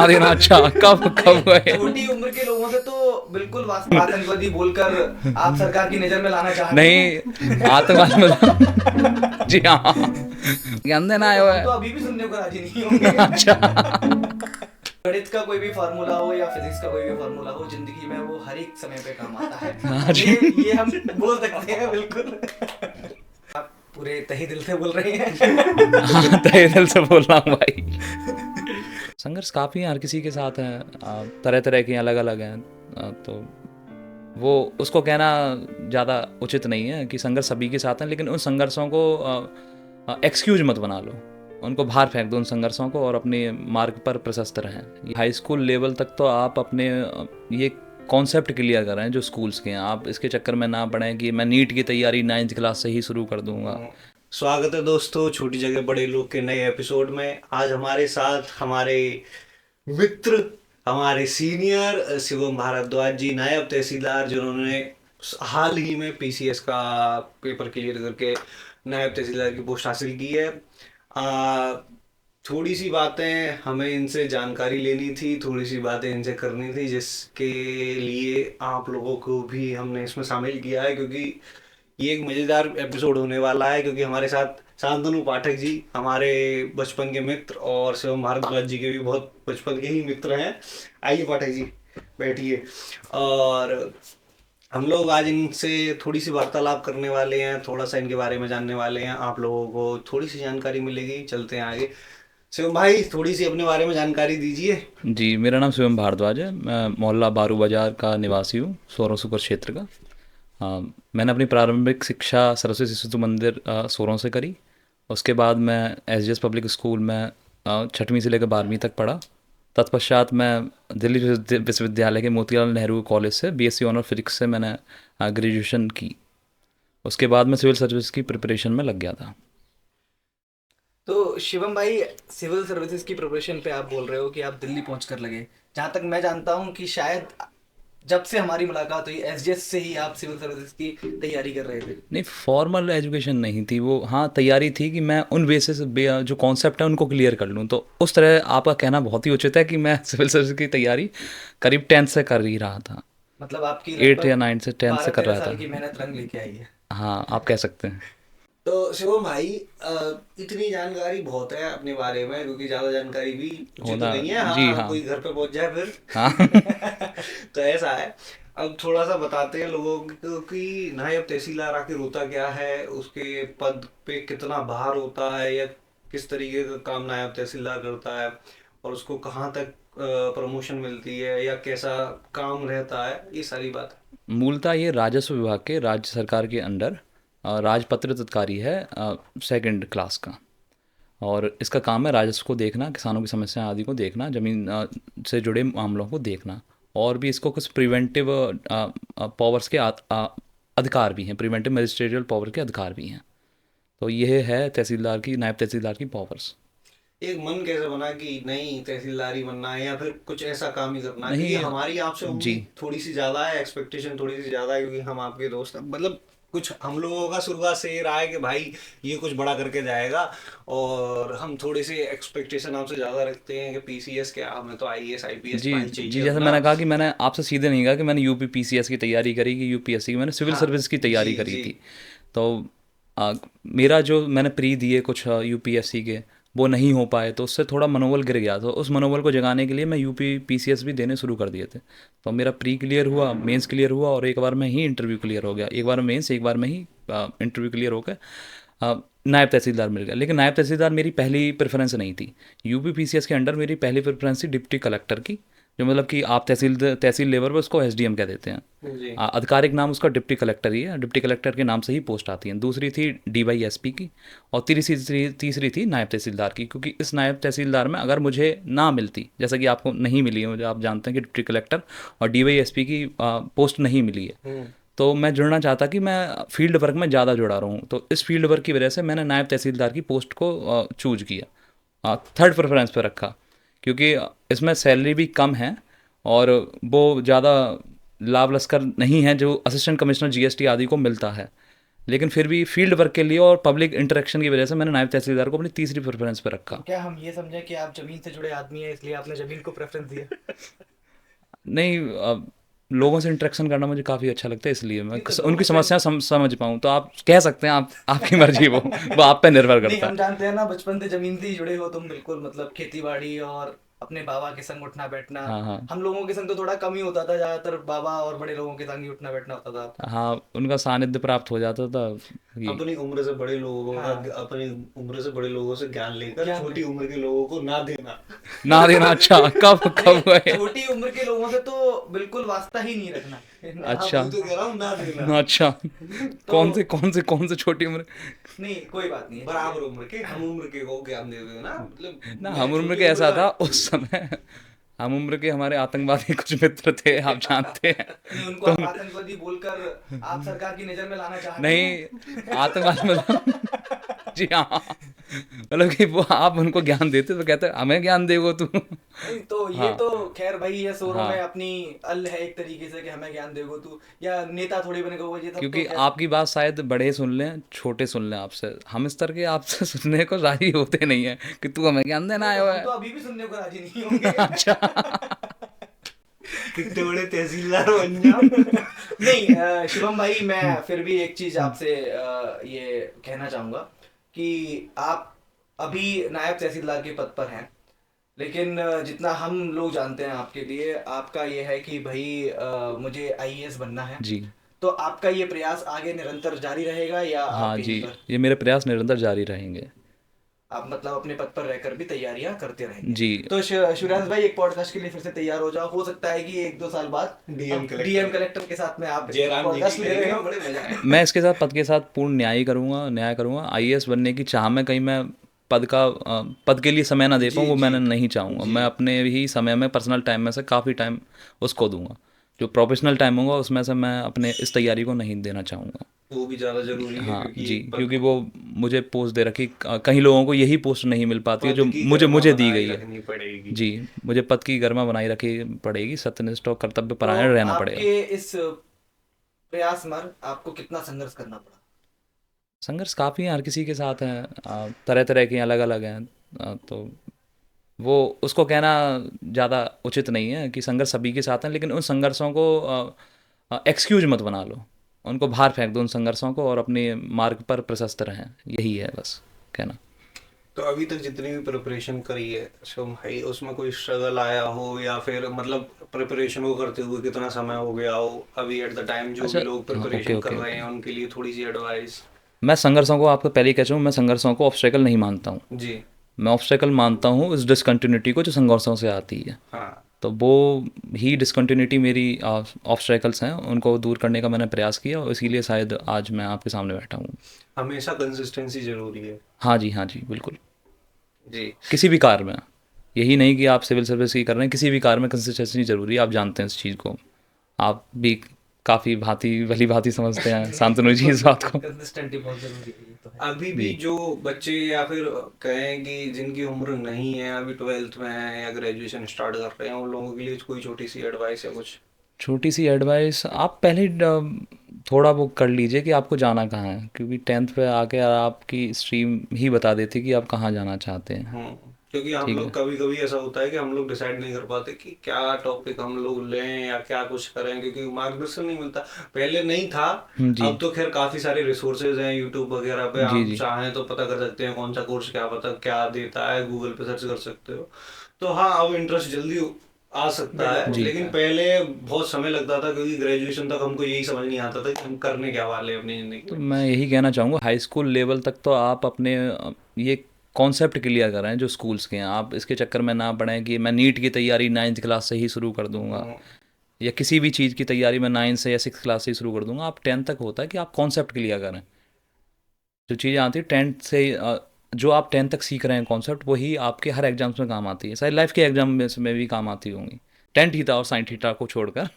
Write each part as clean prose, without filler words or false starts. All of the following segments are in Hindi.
देना। अच्छा, कब कब हुए? छोटी उम्र के लोगों से तो बिल्कुल आतंकवादी बोलकर आप सरकार की नजर में लाना चाहते हैं। नहीं, आतंकवाद में जी हाँ, गंदे ना आए हुए हम तो अभी भी सुनने को राजी नहीं होंगे। अच्छा, गणित का कोई भी फार्मूला हो या फिजिक्स का कोई भी फार्मूला हो, जिंदगी में वो हर एक समय पे काम आता है। हाँ जी। ये हम बोल सकते हैं बिल्कुल। आप पूरे तहे दिल से बोल रहे हैं। हाँ, तहे दिल से बोल रहा हूँ भाई। संघर्ष काफ़ी हर किसी के साथ हैं, तरह तरह के अलग अलग हैं, तो वो उसको कहना ज़्यादा उचित नहीं है कि संघर्ष सभी के साथ हैं, लेकिन उन संघर्षों को एक्सक्यूज मत बना लो, उनको बाहर फेंक दो उन संघर्षों को और अपने मार्ग पर प्रशस्त रहें। हाई स्कूल लेवल तक तो आप अपने ये कॉन्सेप्ट क्लियर करें जो स्कूल्स के हैं, आप इसके चक्कर में ना पड़ें कि मैं नीट की तैयारी 9th क्लास से ही शुरू कर दूंगा। स्वागत है दोस्तों छोटी जगह बड़े लोग के नए एपिसोड में। आज हमारे साथ हमारे मित्र, हमारे सीनियर शिवम भारद्वाज जी, नायब तहसीलदार, जिन्होंने हाल ही में पीसीएस का पेपर क्लियर करके नायब तहसीलदार की पोस्ट हासिल की है। थोड़ी सी बातें हमें इनसे जानकारी लेनी थी, थोड़ी सी बातें इनसे करनी थी, जिसके लिए आप लोगों को भी हमने इसमें शामिल किया है, क्योंकि ये एक मज़ेदार एपिसोड होने वाला है। क्योंकि हमारे साथ शांतनु पाठक जी हमारे बचपन के मित्र और शिवम भारद्वाज जी के भी बहुत बचपन के ही मित्र हैं। आइए पाठक जी, बैठिए। और हम लोग आज इनसे थोड़ी सी वार्तालाप करने वाले हैं, थोड़ा सा इनके बारे में जानने वाले हैं, आप लोगों को थोड़ी सी जानकारी मिलेगी। चलते हैं आगे। शिवम भाई, थोड़ी सी अपने बारे में जानकारी दीजिए। जी, मेरा नाम शिवम भारद्वाज है, मैं मोहल्ला बारू बाजार का निवासी हूँ, सोरों क्षेत्र का। मैंने अपनी प्रारंभिक शिक्षा सरस्वती शिशु मंदिर सोरों से करी। उसके बाद मैं एसजीएस पब्लिक स्कूल में 6वीं से लेकर 12वीं तक पढ़ा। तत्पश्चात मैं दिल्ली विश्वविद्यालय के मोतीलाल नेहरू कॉलेज से बीएससी ऑनर फिजिक्स से मैंने ग्रेजुएशन की। उसके बाद मैं सिविल सर्विस की प्रिपरेशन में लग गया था। तो शिवम भाई, सिविल सर्विसेज की प्रिपरेशन पे आप बोल रहे हो कि आप दिल्ली पहुंच कर लगे। जहाँ तक मैं जानता हूँ कि शायद जब से हमारी मुलाकात हुई एसजीएस से ही आप सिविल सर्विसेज की तैयारी कर रहे थे। नहीं, फॉर्मल एजुकेशन नहीं थी वो, हाँ तैयारी थी कि मैं उन बेसिस जो कॉन्सेप्ट है उनको क्लियर कर लूँ। तो उस तरह आपका कहना बहुत ही उचित है कि मैं सिविल सर्विस की तैयारी करीब 10th से कर ही रहा था। मतलब आपकी 8 या 9 से 10th से कर रहा 12-13 साल था। की मेहनत रंग लेके आई है। हाँ, आप कह सकते हैं। तो शिवम भाई, इतनी जानकारी बहुत है अपने बारे में, क्योंकि ज्यादा जानकारी भी उचित होना नहीं है। जी हाँ, हाँ कोई घर पे पहुंच जाए फिर। हाँ। तो ऐसा है। अब थोड़ा सा बताते हैं लोगों को कि नायब तहसीलदार आखिर होता क्या है, उसके पद पे कितना भार होता है, या किस तरीके का काम नायब तहसीलदार करता है, और उसको कहाँ तक प्रमोशन मिलती है, या कैसा काम रहता है, ये सारी बात। मूलतः ये राजस्व विभाग के राज्य सरकार के अंडर राजपत्रित अधिकारी है, 2nd क्लास का। और इसका काम है राजस्व को देखना, किसानों की समस्याएं आदि को देखना, ज़मीन से जुड़े मामलों को देखना। और भी इसको कुछ प्रिवेंटिव पावर्स के अधिकार भी हैं, प्रिवेंटिव मजिस्ट्रियल पावर के अधिकार भी हैं। तो यह है तहसीलदार की, नायब तहसीलदार की पावर्स। एक मन कैसे बना कि नहीं तहसीलदारी बनना है, या फिर कुछ ऐसा काम ही करना है? नहीं, क्योंकि हमारी आपसे जी उम्मीद थोड़ी सी ज्यादा है, एक्सपेक्टेशन थोड़ी सी ज्यादा है, क्योंकि हम आपके दोस्त हैं। मतलब कुछ हम लोगों का शुरुआत से ये रहा है कि भाई ये कुछ बड़ा करके जाएगा, और हम थोड़े से एक्सपेक्टेशन आपसे ज्यादा रखते हैं कि पीसीएस क्या, हमें तो आईएएस आईपीएस जी फाइल जी, चाहिए जैसे अपना। मैंने कहा कि मैंने आपसे सीधे नहीं कहा कि मैंने यूपी पीसीएस की तैयारी करी कि यूपीएससी की, मैंने सिविल हाँ सर्विस की तैयारी जी करी जी। थी। तो मेरा जो मैंने प्री दिए कुछ यूपीएससी के, वो नहीं हो पाए, तो उससे थोड़ा मनोबल गिर गया। तो उस मनोबल को जगाने के लिए मैं यूपी पीसीएस भी देने शुरू कर दिए थे। तो मेरा प्री क्लियर हुआ, मेंस क्लियर हुआ, और एक बार में ही इंटरव्यू क्लियर हो गया। एक बार मेंस, एक बार में ही इंटरव्यू क्लियर हो गया, नायब तहसीलदार मिल गया। लेकिन नायब तहसीलदार मेरी पहली प्रेफरेंस नहीं थी। यूपी पीसीएस के अंडर मेरी पहली प्रेफरेंस थी डिप्टी कलेक्टर की, जो मतलब कि आप तहसील लेवल पर उसको एसडीएम कह देते हैं। जी आधिकारिक नाम उसका डिप्टी कलेक्टर ही है, डिप्टी कलेक्टर के नाम से ही पोस्ट आती है। दूसरी थी डीवाईएसपी की, और तीसरी थी नायब तहसीलदार की। क्योंकि इस नायब तहसीलदार में अगर मुझे ना मिलती, जैसा कि आपको नहीं मिली है मुझे, आप जानते हैं कि डिप्टी कलेक्टर और डीवाईएसपी की पोस्ट नहीं मिली है, तो मैं जुड़ना चाहता कि मैं फील्ड वर्क में ज़्यादा जुड़ा रहूँ। तो इस फील्ड वर्क की वजह से मैंने नायब तहसीलदार की पोस्ट को चूज किया, 3rd प्रेफरेंस पर रखा। क्योंकि इसमें सैलरी भी कम है, और वो ज़्यादा लाभ लश्कर नहीं है जो असिस्टेंट कमिश्नर जीएसटी आदि को मिलता है। लेकिन फिर भी फील्ड वर्क के लिए और पब्लिक इंटरेक्शन की वजह से मैंने नायब तहसीलदार को अपनी तीसरी प्रेफरेंस पे रखा। क्या हम ये समझे कि आप जमीन से जुड़े आदमी हैं इसलिए आपने जमीन को प्रेफरेंस दिया? नहीं, लोगों से इंटरेक्शन करना मुझे काफ़ी अच्छा लगता है, इसलिए मैं नहीं तो लोगों उनकी से समस्या समझ पाऊँ, तो आप कह सकते हैं, आप आपकी मर्जी, वो आप पे निर्भर नहीं, करता हम है। जानते हैं ना, बचपन से जमीन से ही जुड़े हो तुम बिल्कुल, मतलब खेती बाड़ी और अपने बाबा के संग उठना बैठना। हाँ हाँ हम लोगों के संग तो थोड़ा कम ही होता था, ज्यादातर बाबा और बड़े लोगों के संग ही उठना बैठना होता था। हाँ, उनका सानिध्य प्राप्त हो जाता था कि अपनी उम्र से बड़े लोगों का, हाँ, अपनी उम्र से बड़े लोगों से ज्ञान लेकर ज्ञान छोटी उम्र के लोगों को ना देना। ना देना। अच्छा, कब कब नहीं, हुआ है? छोटी उम्र के लोगों से तो बिल्कुल वास्ता ही नहीं रखना। अच्छा। हाँ, तो कह रहा हूँ ना देना। अच्छा, तो कौन से छोटी उम्र? नहीं, कोई बात नहीं है। बराबर उम्र के, हम उम्र के को ज्ञान दे दो ना, मतलब ना, मैं हम उम्र छोटी के ऐसा का- था उस समय, हम उम्र के हमारे आतंकवादी कुछ मित्र थे, आप जानते हैं। नहीं, उनको तो आप आतंकवादी बोलकर आप सरकार की नजर में लाना चाहते नहीं, हैं? आतंकवादी मतलब जी हाँ, मतलब कि वो आप उनको ज्ञान देते तो कहते हमें ज्ञान देगो तू। नहीं तो ये हाँ तो खैर भाई, ये शोरों में हाँ, अपनी अल है एक तरीके से कि हमें ज्ञान देगो तू, या नेता थोड़ी बनेगा वो, ये सब तो क्योंकि खैर। आपकी बात शायद बड़े सुन लें, छोटे सुन लें आपसे, हम इस तरह के आपसे सुनने को राजी होते नहीं है कि तू हमें ज्ञान देना आया हुआ हम है। तो अभी भी सुनने को राजी नहीं होंगे। अच्छा। कितने बड़े तहसीलदार बन जाओ। नहीं, शिवम भाई, मैं फिर भी एक चीज आपसे ये कहना चाहूंगा कि आप अभी नायब तहसीलदार के पद पर हैं, लेकिन जितना हम लोग जानते हैं आपके लिए, आपका ये है कि भाई मुझे आईएएस बनना है। जी तो आपका ये प्रयास आगे निरंतर जारी रहेगा या हाँ आप जी, यहीं पर, ये मेरे प्रयास निरंतर जारी रहेंगे। आप मतलब अपने पद पर रहकर भी तैयारियां करते रहेंगे? जी तो शिवराज भाई, एक पॉडकास्ट के लिए फिर से तैयार हो जाओ। हो सकता है कि 1-2 साल बाद डीएम कलेक्टर के साथ में आप जयराम जी पॉडकास्ट की ले रहे करेंगे, हो। बड़े मजा आएगा। मैं इसके साथ पद के साथ पूर्ण न्याय करूँगा। आईएएस बनने की चाह में कहीं मैं पद के लिए समय ना दे पाऊँ, जी वो जी मैंने नहीं चाहूँगा। जी। मैं अपने ही समय में, पर्सनल टाइम में से काफ़ी टाइम उसको दूंगा। जो प्रोफेशनल टाइम होगा उसमें से मैं अपने इस तैयारी को नहीं देना चाहूँगा। वो भी ज्यादा जरूरी है, हाँ क्योंकि जी, एक पद क्योंकि वो मुझे पोस्ट दे रखी, कई लोगों को यही पोस्ट नहीं मिल पाती है जो पद की मुझे गरिमा मुझे दी बनाए गई है। रखनी पड़ेगी। जी, मुझे पद की गरिमा बनाई रखी पड़ेगी, सत्यनिष्ठ और कर्तव्य तो परायण रहना पड़ेगा। आपके इस प्रयास में आपको कितना संघर्ष करना पड़ा? संघर्ष काफ़ी हैं, हर किसी के साथ हैं, तरह तरह के अलग अलग हैं। तो वो उसको कहना ज़्यादा उचित नहीं है कि संघर्ष सभी के साथ हैं, लेकिन उन संघर्षों को एक्सक्यूज मत बना लो, उनको बाहर फेंक दो उन संघर्षों को, और अपने मार्ग पर प्रशस्त रहें, यही है बस कहना। तो अभी तक जितनी भी प्रिपरेशन करी है शिवम भाई, उसमें कोई स्ट्रगल आया हो, या फिर मतलब प्रिपरेशन को करते हुए कितना समय हो गया हो अभी एट द टाइम, जो अच्छा, भी लोग हाँ, ओके प्रिपरेशन कर ओके रहे ओके। हैं उनके लिए थोड़ी सी एडवाइस। मैं संघर्षों को, आपको पहले ही कह चुका हूँ, मैं संघर्षों को ऑब्स्टेकल नहीं मानता हूँ। जी। मैं ऑब्स्टेकल मानता हूँ उस डिसकंटिन्यूटी को जो संघर्षों से आती है। हाँ। तो वो ही डिसकंटिन्यूटी मेरी ऑब्स्टेकल्स हैं, उनको दूर करने का मैंने प्रयास किया, और इसीलिए शायद आज मैं आपके सामने बैठा हूँ। हमेशा कंसिस्टेंसी जरूरी है। हाँ जी, बिल्कुल। जी। किसी भी कार्य में, यही नहीं कि आप सिविल सर्विस की कर रहे हैं, किसी भी कार्य में कंसिस्टेंसी जरूरी है। आप जानते हैं इस चीज़ को, आप भी काफ़ी भली भांति समझते हैं शांतनु जी इस बात को। कंसिस्टेंटी बहुत जरूरी है, ये तो है। अभी भी जी जो बच्चे, या फिर कहें कि जिनकी उम्र नहीं है, अभी 12th में है या ग्रेजुएशन स्टार्ट कर रहे हैं, उन लोगों के लिए कोई छोटी सी एडवाइस या कुछ? छोटी सी एडवाइस, आप पहले थोड़ा वो कर लीजिए कि आपको जाना कहाँ है, क्योंकि 10th पे आके आपकी स्ट्रीम ही बता देती कि आप कहाँ जाना चाहते हैं। क्योंकि हम ठीक लोग है कभी कभी ऐसा होता है कि हम लोग डिसाइड नहीं कर पाते कि क्या टॉपिक हम लोग लें या क्या कुछ करें, क्योंकि मार्गदर्शन नहीं मिलता। पहले नहीं था, जी अब तो खैर काफी सारे रिसोर्सेज हैं यूट्यूब वगैरह पे, जी हम जी। चाहें तो पता कर सकते हैं कौन सा कोर्स क्या पता क्या देता है, गूगल पे सर्च कर सकते हो। तो हाँ, अब इंटरेस्ट जल्दी आ सकता है, जी लेकिन पहले बहुत समय लगता था, क्योंकि ग्रेजुएशन तक हमको यही समझ नहीं आता था कि हम करने क्या वाले हैं अपनी जिंदगी तो में। मैं यही कहना चाहूँगा, हाई स्कूल लेवल तक तो आप अपने ये कॉन्सेप्ट क्लियर कर रहे हैं जो स्कूल्स के हैं, आप इसके चक्कर में ना पड़ें कि मैं नीट की तैयारी 9th क्लास से ही शुरू कर दूंगा, हम्म, या किसी भी चीज़ की तैयारी मैं 9 से या 6 क्लास से ही शुरू कर दूंगा। आप 10th तक होता है कि आप कॉन्सेप्ट क्लियर करें, जो चीज़ें आती है 10th से, जो आप 10th तक सीख रहे हैं कॉन्सेप्ट, वही आपके हर एग्जाम्स में काम आती है, शायद लाइफ के एग्जाम में भी काम आती होंगी, टेन थीटा और साइन थीटा को छोड़कर।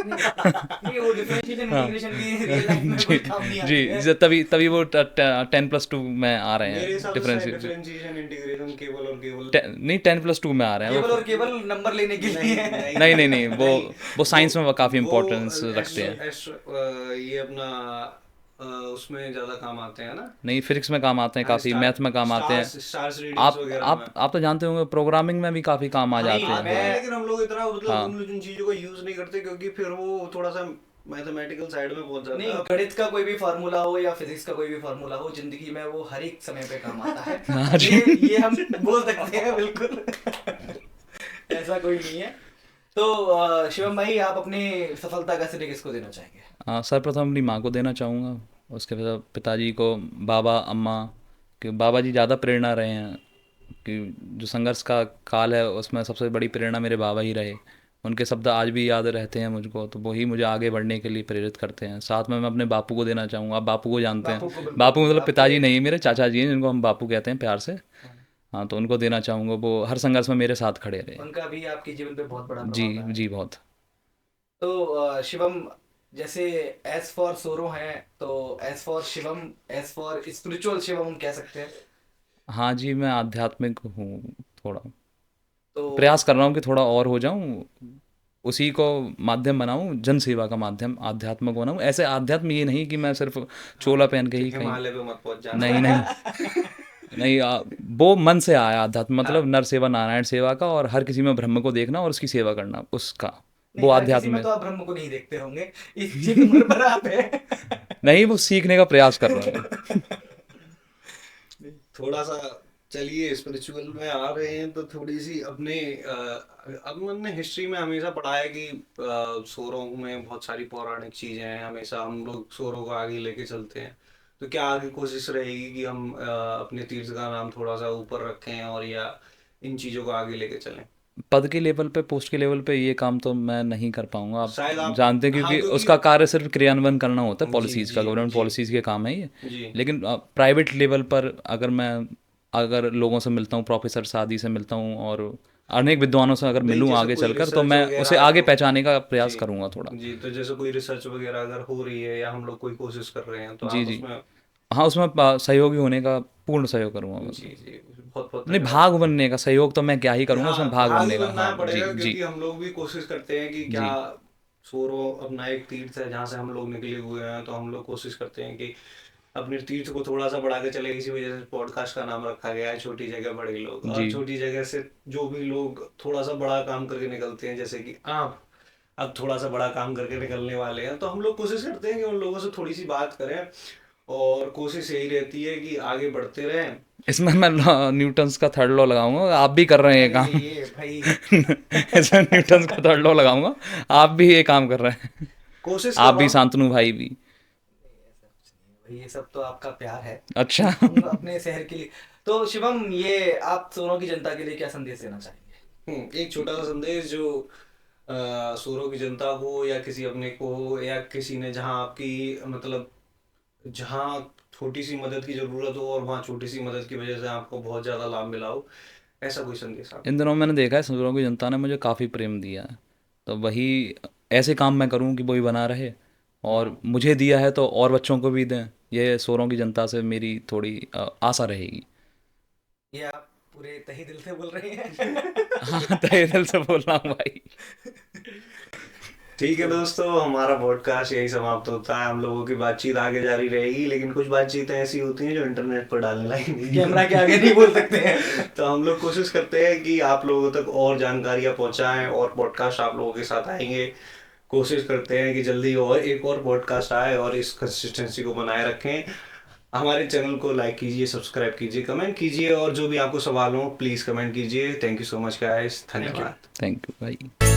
नहीं, वो डिफरेंशिएशन हाँ इंटीग्रेशन भी रियल लाइफ में कोई काम नहीं आती है। तभी वो 10+2 में आ रहे मेरे हैं हिसाब से डिफरेंस। डिफरेंशिएशन इंटीग्रेशन केवल और केवल नहीं, 10+2 में आ रहे हैं केवल वो। और केवल नंबर लेने के नहीं लिए। नहीं, वो साइंस में काफ़ी वो इम्पोर्टेंस रखते हैं। ये अपना उसमें ज्यादा काम आते हैं ना। नहीं, फिजिक्स में काम आते हैं काफ़ी, मैथ में काम आते हैं। स्टार्स रीडिंग्स आप वगैरह में। आप तो जानते होंगे प्रोग्रामिंग में भी काफ़ी काम आ जाते आते हैं। हैं, लेकिन हम लोग इतना मतलब हाँ। उन चीजों को यूज नहीं करते क्योंकि फिर वो थोड़ा सा मैथमेटिकल साइड में पहुंच जाता नहीं, है। गणित का कोई भी फार्मूला हो या फिजिक्स का कोई भी फार्मूला हो, जिंदगी में वो हर एक समय पे काम आता है। हाँ जी। ये हम बोल सकते हैं बिल्कुल। ऐसा कोई नहीं है। तो शिवम भाई, आप अपनी सफलता का श्रेय किसको देना चाहेंगे? सर्वप्रथम अपनी माँ को देना चाहूँगा, उसके बाद पिताजी को, बाबा अम्मा, कि बाबा जी ज़्यादा प्रेरणा रहे हैं, कि जो संघर्ष का काल है उसमें सबसे बड़ी प्रेरणा मेरे बाबा ही रहे। उनके शब्द आज भी याद रहते हैं मुझको, तो वही मुझे आगे बढ़ने के लिए प्रेरित करते हैं। साथ में मैं अपने बापू को देना चाहूँगा। आप बापू को जानते बापू को हैं, बिल्कुल। बापू मतलब आपके- पिताजी नहीं है, मेरे चाचा जी हैं जिनको हम बापू कहते हैं प्यार से। हाँ, तो उनको देना चाहूँगा, वो हर संघर्ष में मेरे साथ खड़े रहे। उनका भी आपके जीवन पे बहुत बड़ा जी प्रभाव रहा है। जी, बहुत। तो शिवम, जैसे एस फॉर सोरो है, तो S for Shivam, S for spiritual Shivam हम कह सकते हैं। हाँ जी, मैं आध्यात्मिक हूँ थोड़ा, तो प्रयास कर रहा हूँ कि थोड़ा और हो जाऊँ, उसी को माध्यम बनाऊँ, जन सेवा का माध्यम आध्यात्म को बनाऊँ। ऐसे आध्यात्म ये नहीं कि मैं सिर्फ चोला पहन के ही कहीं, हिमालय पे मत पहुंच जाना। नहीं नहीं नहीं, वो मन से आया आध्यात्म, मतलब नर सेवा नारायण सेवा का, और हर किसी में ब्रह्म को देखना और उसकी सेवा करना, उसका नहीं, वो हर किसी आध्यात्म में है। तो आप ब्रह्म को नहीं देखते होंगे, इस जिस उम्र पर आप है। नहीं, वो सीखने का प्रयास कर रहा हूँ। थोड़ा सा चलिए स्पिरिचुअल में आ रहे हैं तो थोड़ी सी अपने अब मैंने हिस्ट्री में हमेशा पढ़ा है कि सूरों में बहुत सारी पौराणिक चीजें हैं, हमेशा हम लोग सूरों को आगे लेके चलते हैं। तो क्या आगे कोशिश रहेगी कि हम अपने तीर्थ का नाम थोड़ा सा ऊपर रखें और या इन चीजों को आगे लेके चलें? पद के लेवल पे, पोस्ट के लेवल पे ये काम तो मैं नहीं कर पाऊंगा, शायद आप आप, जानते हैं, हाँ क्योंकि क्योंकि उसका कार्य सिर्फ क्रियान्वयन करना होता है जी पॉलिसीज का, जी गवर्नमेंट जी पॉलिसीज के काम है ये। जी लेकिन प्राइवेट लेवल पर अगर लोगों से मिलता हूँ, प्रोफेसर आदि से मिलता हूँ, और अनेक विद्वानों से अगर नहीं, मिलूँ जैसे आगे कोई चलकर, तो रिसर्च मैं वगैरह उसे आगे अगर पहचाने का प्रयास जी करूँगा थोड़ा। जी, तो जैसे कोई रिसर्च वगैरह अगर हो रही है या हम लोग कोई कोशिश कर रहे हैं तो जी आप जी, उसमें। हाँ, उसमें सहयोगी होने का पूर्ण सहयोग करूँगा मैं। जी जी, बहुत बहुत नहीं, धन्यवाद। भाग बनने का सहयोग तो मैं क्या ही करूँगा, उसमें हाँ, भाग भाग ही बनने का, बनना हाँ जी पड़ेगा जी क्योंकि हम लोग भी कोशिश करते हैं कि क्या जी सूरो अपना एक तीर्थ है जहाँ से हम लोग निकले हुए हैं, तो हम लोग कोशिश करते हैं कि अपने तीर्थ को थोड़ा सा बढ़ा के चले। इसी वजह से पॉडकास्ट का नाम रखा गया है छोटी जगह बड़े लोग, और जी छोटी जगह से जो भी लोग थोड़ा सा बड़ा काम करके निकलते हैं, जैसे कि आप अब थोड़ा सा बड़ा काम करके निकलने वाले हैं, तो हम लोग कोशिश करते हैं कि उन लोगों से थोड़ी सी बात करें, और कोशिश यही रहती है कि आगे बढ़ते रहें। इसमें मैं न्यूटन्स का थर्ड लॉ लगाऊंगा, आप भी कर रहे हैं ये अरे काम। ये भाई, इसमें न्यूटन्स का थर्ड लॉ लगाऊंगा, आप भी ये काम कर रहे हैं। कोशिश आप कर रहा भी, हूँ। शांतनु भाई भी। भाई ये सब तो आपका प्यार है अच्छा। हम अपने शहर के लिए। तो शिवम, ये आप सोनों की जनता के लिए क्या संदेश देना चाहेंगे? एक छोटा सा संदेश जो सूरों की जनता को या किसी अपने को हो या किसी ने जहाँ आपकी मतलब जहाँ छोटी सी मदद की जरूरत हो और वहाँ छोटी सी मदद की वजह से आपको बहुत ज्यादा लाभ मिला हो, ऐसा कोई संदेश आप। इन दिनों मैंने देखा है सूरों की जनता ने मुझे काफ़ी प्रेम दिया है, तो वही ऐसे काम मैं करूं कि वही बना रहे, और मुझे दिया है तो और बच्चों को भी दें, ये सूरों की जनता से मेरी थोड़ी आशा रहेगी। ये आप पूरे तहे दिल से बोल रहे हैं? हाँ, तहे दिल से बोल रहा हूँ भाई। ठीक है दोस्तों, हमारा पॉडकास्ट यही समाप्त होता है। हम लोगों की बातचीत आगे जारी रहेगी, लेकिन कुछ बातचीतें ऐसी होती हैं जो इंटरनेट पर डालने लायक नहीं कैमरा के आगे नहीं बोल सकते हैं। तो हम लोग कोशिश करते हैं कि आप लोगों तक और जानकारियां पहुंचाएं और पॉडकास्ट आप लोगों के साथ आएंगे। कोशिश करते हैं कि जल्दी और एक और पॉडकास्ट आए और इस कंसिस्टेंसी को बनाए रखें। हमारे चैनल को लाइक कीजिए, सब्सक्राइब कीजिए, कमेंट कीजिए, और जो भी आपको सवाल हो प्लीज़ कमेंट कीजिए। Thank you so much guys, धन्यवाद। थैंक यू भाई।